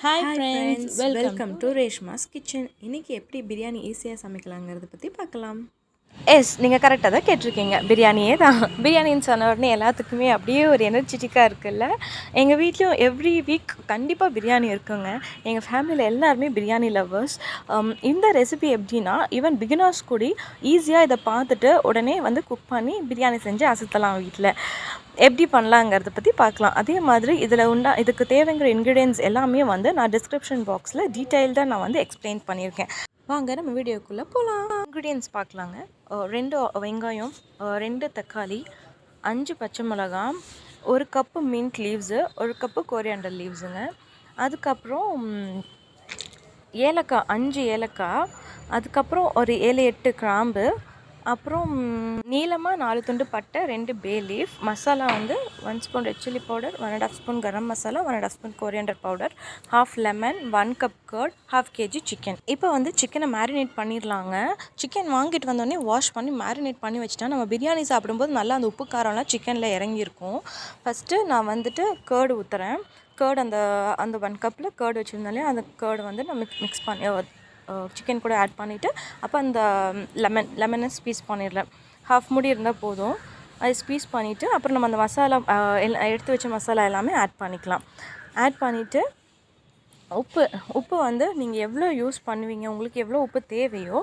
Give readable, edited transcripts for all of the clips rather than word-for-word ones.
Hi Hi friends, friends, welcome welcome to Reshma's Kitchen. இன்னைக்கு எப்படி பிரியாணி ஈஸியாக சமைக்கலாங்கிறத பற்றி பார்க்கலாம். எஸ் நீங்கள் கரெக்டாக தான் கேட்டிருக்கீங்க. பிரியாணியே தான். பிரியாணின்னு சொன்ன உடனே எல்லாத்துக்குமே அப்படியே ஒரு எனர்ஜெட்டிக்காக இருக்குல்ல. எங்கள் வீட்லேயும் எவ்ரி வீக் கண்டிப்பாக பிரியாணி இருக்குங்க. எங்கள் ஃபேமிலியில் எல்லாருமே பிரியாணி லவ்வர்ஸ். இந்த ரெசிபி எப்படின்னா ஈவன் பிகினர்ஸ் கூட ஈஸியாக இதை பார்த்துட்டு உடனே வந்து குக் பண்ணி பிரியாணி செஞ்சு அசத்தலாம் வீட்டில். எப்படி பண்ணலாங்கிறத பற்றி பார்க்கலாம். அதே மாதிரி இதுக்கு தேவைங்கிற இன்க்ரீடியன்ஸ் எல்லாமே வந்து நான் டிஸ்கிரிப்ஷன் பாக்ஸில் டீட்டெயில்டாக நான் வந்து எக்ஸ்பிளைன் பண்ணியிருக்கேன். வாங்க நம்ம வீடியோக்குள்ளே போகலாம். இன்க்ரீடியன்ஸ் பார்க்கலாங்க. 2 வெங்காயம், 2 தக்காளி, 5 பச்சை மிளகாய், 1 cup mint leaves, 1 cup coriander லீவ்ஸுங்க. அதுக்கப்புறம் ஏலக்காய் 5 ஏலக்காய், அதுக்கப்புறம் ஒரு 7-8 கிராம்பு, அப்புறம் நீளமாக 4 துண்டு பட்டை, 2 பே லீஃப், மசாலா வந்து 1 spoon red chilli powder, 1.5 spoon garam masala, 1.5 spoon coriander powder, 1/2 lemon, 1 cup curd, 1/2 kg chicken. இப்போ வந்து சிக்கனை மேரினேட் பண்ணிடலாங்க. சிக்கன் வாங்கிட்டு வந்தோடனே வாஷ் பண்ணி மேரினேட் பண்ணி வச்சுட்டா நம்ம பிரியாணி சாப்பிடும்போது நல்லா அந்த உப்பு காரம்லாம் சிக்கனில் இறங்கியிருக்கும். ஃபஸ்ட்டு நான் வந்துட்டு கர்டு ஊற்றுறேன். கர்டு அந்த 1 கப்பில் கர்டு வச்சுருந்தாலே அந்த கர்டு வந்து நம்ம மிக்ஸ் பண்ணி சிக்கன் கூட ஆட் பண்ணிவிட்டு அப்போ அந்த லெமனை ஸ்பீஸ் பண்ணிடுறேன். 1/2 மூடி இருந்தால் போதும். அது ஸ்பீஸ் பண்ணிவிட்டு அப்புறம் நம்ம அந்த மசாலா எடுத்து வச்ச மசாலா எல்லாமே ஆட் பண்ணிக்கலாம். ஆட் பண்ணிவிட்டு உப்பு வந்து நீங்கள் எவ்வளோ யூஸ் பண்ணுவீங்க, உங்களுக்கு எவ்வளோ உப்பு தேவையோ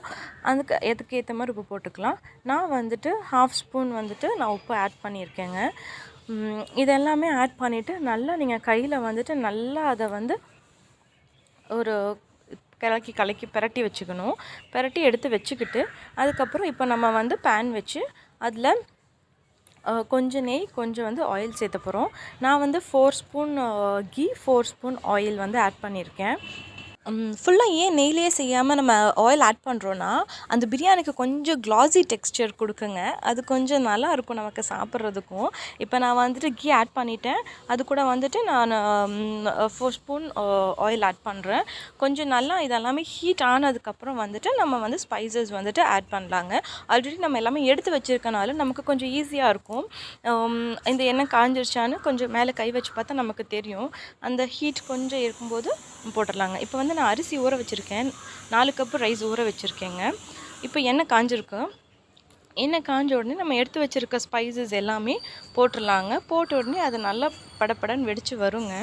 அதுக்கு ஏற்ற மாதிரி உப்பு போட்டுக்கலாம். நான் வந்துட்டு 1/2 ஸ்பூன் வந்துட்டு நான் உப்பு ஆட் பண்ணியிருக்கேங்க. இதெல்லாமே ஆட் பண்ணிவிட்டு நல்லா நீங்கள் கையில் வந்துட்டு நல்லா அதை வந்து ஒரு கலக்கி பிரட்டி வச்சுக்கணும். பிரட்டி எடுத்து வச்சுக்கிட்டு அதுக்கப்புறம் இப்போ நம்ம வந்து பேன் வச்சு அதில் கொஞ்சம் நெய், கொஞ்சம் வந்து ஆயில் சேர்த்த போகிறோம். நான் வந்து 4 ஸ்பூன் கீ, 4 ஸ்பூன் ஆயில் வந்து ஆட் பண்ணியிருக்கேன். ஃபுல்லாக ஏன் நெய்லேயே செய்யாமல் நம்ம ஆயில் ஆட் பண்ணுறோன்னா அந்த பிரியாணிக்கு கொஞ்சம் க்ளாஸி டெக்ஸ்சர் கொடுக்குங்க. அது கொஞ்சம் நல்லாயிருக்கும் நமக்கு சாப்பிட்றதுக்கும். இப்போ நான் வந்துட்டு கீ ஆட் பண்ணிட்டேன். அது கூட வந்துட்டு நான் 4 ஸ்பூன் ஆயில் ஆட் பண்ணுறேன். கொஞ்சம் நல்லா இதெல்லாமே ஹீட் ஆனதுக்கப்புறம் வந்துட்டு நம்ம வந்து ஸ்பைசஸ் வந்துட்டு ஆட் பண்ணலாங்க. ஆல்ரெடி நம்ம எல்லாமே எடுத்து வச்சுருக்கனால நமக்கு கொஞ்சம் ஈஸியாக இருக்கும். இந்த எண்ணெய் காஞ்சிருச்சான்னு கொஞ்சம் மேலே கை வச்சு பார்த்தா நமக்கு தெரியும். அந்த ஹீட் கொஞ்சம் இருக்கும்போது போட்டுடலாங்க. இப்போ வந்து நான் அரிசி ஊற வச்சுருக்கேன். 4 கப்பு ரைஸ் ஊற வச்சுருக்கேங்க. இப்போ எண்ணெய் காஞ்சிருக்கு. எண்ணெய் காஞ்ச உடனே நம்ம எடுத்து வச்சுருக்க ஸ்பைசஸ் எல்லாமே போட்டுடலாங்க. போட்ட உடனே அது நல்லா படப்படன்னு வெடித்து வருங்க.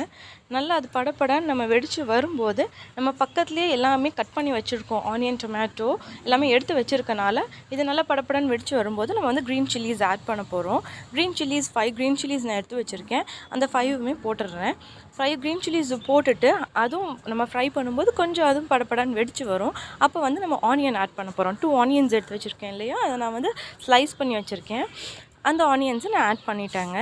நல்லா அது படப்படன்னு நம்ம வெடித்து வரும்போது நம்ம பக்கத்துலேயே எல்லாமே கட் பண்ணி வச்சுருக்கோம். ஆனியன், டொமேட்டோ எல்லாமே எடுத்து வச்சுருக்கனால இது நல்லா படப்படன்னு வெடித்து வரும்போது நம்ம வந்து க்ரீன் சில்லிஸ் ஆட் பண்ண போகிறோம். க்ரீன் சில்லிஸ் 5 க்ரீன் சில்லிஸ் நான் எடுத்து வச்சுருக்கேன். அந்த 5மே போட்டுடுறேன். 5 க்ரீன் சில்லிஸ் போட்டுட்டு அதுவும் நம்ம ஃப்ரை பண்ணும்போது கொஞ்சம் அதுவும் படப்படன்னு வெடித்து வரும். அப்போ வந்து நம்ம ஆனியன் ஆட் பண்ண போகிறோம். 2 ஆனியன்ஸ் எடுத்து வச்சுருக்கேன் இல்லையா, அதை நான் வந்து ஸ்லைஸ் பண்ணி வச்சுருக்கேன். அந்த ஆனியன்ஸை நான் ஆட் பண்ணிட்டேங்க.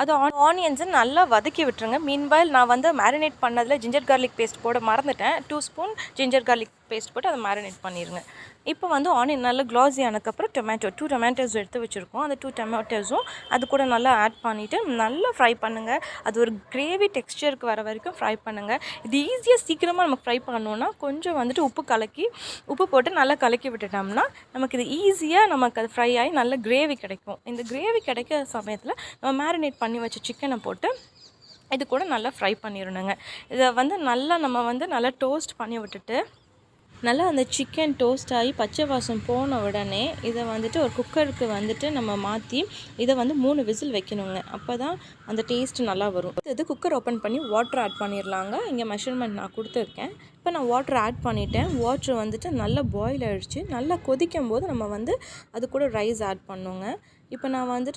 அது ஆனியன்ஸை நல்லா வதக்கி விட்டுருங்க. மீன்வைல் நான் வந்து மேரினேட் பண்ணதில் ஜிஞ்சர் கார்லிக் பேஸ்ட் போட மறந்துட்டேன். 2 ஸ்பூன் ஜிஞ்சர் கார்லிக் பேஸ்ட் போட்டு அதை மேரினேட் பண்ணிடுங்க. இப்போ வந்து ஆனியன் நல்லா க்ளாஸி ஆனதுக்கப்புறம் 2 டொமேட்டோஸ் எடுத்து வச்சுருக்கோம். அந்த 2 டொமேட்டோஸும் அது கூட நல்லா ஆட் பண்ணிவிட்டு நல்லா ஃப்ரை பண்ணுங்கள். அது ஒரு கிரேவி டெக்ஸ்சருக்கு வர வரைக்கும் ஃப்ரை பண்ணுங்கள். இது ஈஸியாக சீக்கிரமாக நம்ம ஃப்ரை பண்ணோன்னா கொஞ்சம் வந்துட்டு உப்பு போட்டு நல்லா கலக்கி விட்டுட்டோம்னா நமக்கு இது ஈஸியாக நமக்கு அது ஃப்ரை ஆகி நல்ல கிரேவி கிடைக்கும். இந்த கிரேவி கிடைக்கிற சமயத்தில் நம்ம மேரினேட் பண்ணி வச்ச சிக்கனை போட்டு இது கூட நல்லா ஃப்ரை பண்ணிடணுங்க. இதை வந்து நம்ம வந்து நல்லா டோஸ்ட் பண்ணி விட்டுட்டு நல்லா அந்த சிக்கன் டோஸ்ட் ஆகி பச்சை வாசம் போன உடனே இதை வந்துட்டு ஒரு குக்கருக்கு வந்துட்டு நம்ம மாற்றி இதை வந்து 3 விசில் வைக்கணுங்க. அப்போ தான் அந்த டேஸ்ட் நல்லா வரும். இது குக்கர் ஓப்பன் பண்ணி வாட்டர் ஆட் பண்ணிடலாங்க. இங்கே மெஷர்மெண்ட் நான் கொடுத்துருக்கேன். இப்போ நான் வாட்டர் ஆட் பண்ணிட்டேன். வாட்ரு வந்துட்டு நல்லா பாயில் ஆகிடுச்சு. நல்லா கொதிக்கும் போது நம்ம வந்து அது கூட ரைஸ் ஆட் பண்ணுங்க. இப்போ நான்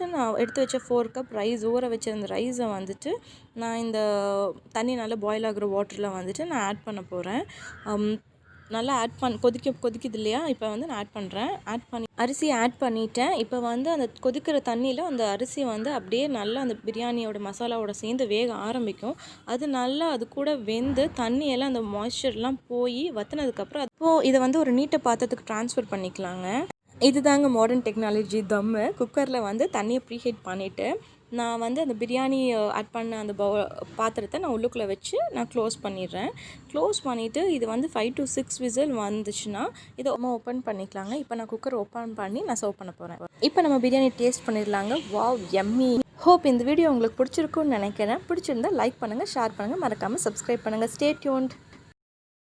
எடுத்து வச்ச 4 கப் ரைஸ் ஊற வச்சிருந்த ரைஸை வந்துட்டு நான் இந்த தண்ணி நல்லா பாயில் ஆகிற வாட்டரில் வந்துட்டு நான் ஆட் பண்ண போகிறேன். நல்லா கொதிக்குது இல்லையா, இப்போ வந்து நான் ஆட் பண்ணுறேன். அரிசியை ஆட் பண்ணிட்டேன். இப்போ வந்து அந்த கொதிக்கிற தண்ணியில் அந்த அரிசி வந்து அப்படியே நல்லா அந்த பிரியாணியோட மசாலாவோட சேர்ந்து வேக ஆரம்பிக்கும். அது கூட வெந்து தண்ணியெல்லாம் அந்த மாய்ஸ்சர்லாம் போய் வற்றினதுக்கப்புறம் அப்போது இதை வந்து ஒரு நீட்ட பாத்திரத்துக்கு ட்ரான்ஸ்ஃபர் பண்ணிக்கலாங்க. இதுதாங்க மாடர்ன் டெக்னாலஜி தம்மு. குக்கரில் வந்து தண்ணியை ப்ரீஹீட் பண்ணிவிட்டு நான் வந்து அந்த பிரியாணி ஆட் பண்ண அந்த பாத்திரத்தை நான் உள்ளுக்குள்ளே வச்சு நான் க்ளோஸ் பண்ணிடுறேன். க்ளோஸ் பண்ணிவிட்டு இது வந்து 5 to 6 விசில் வந்துச்சுன்னா இதை நம்ம ஓப்பன் பண்ணிக்கலாங்க. இப்போ நான் குக்கர் ஓப்பன் பண்ணி நான் சர்வ் பண்ண போகிறேன். இப்போ நம்ம பிரியாணி டேஸ்ட் பண்ணிடலாங்க. Wow, yummy. ஹோப் இந்த வீடியோ உங்களுக்கு பிடிச்சிருக்குன்னு நினைக்கிறேன். பிடிச்சிருந்தா லைக் பண்ணுங்கள், ஷேர் பண்ணுங்கள், மறக்காமல் சப்ஸ்கிரைப் பண்ணுங்கள். Stay tuned.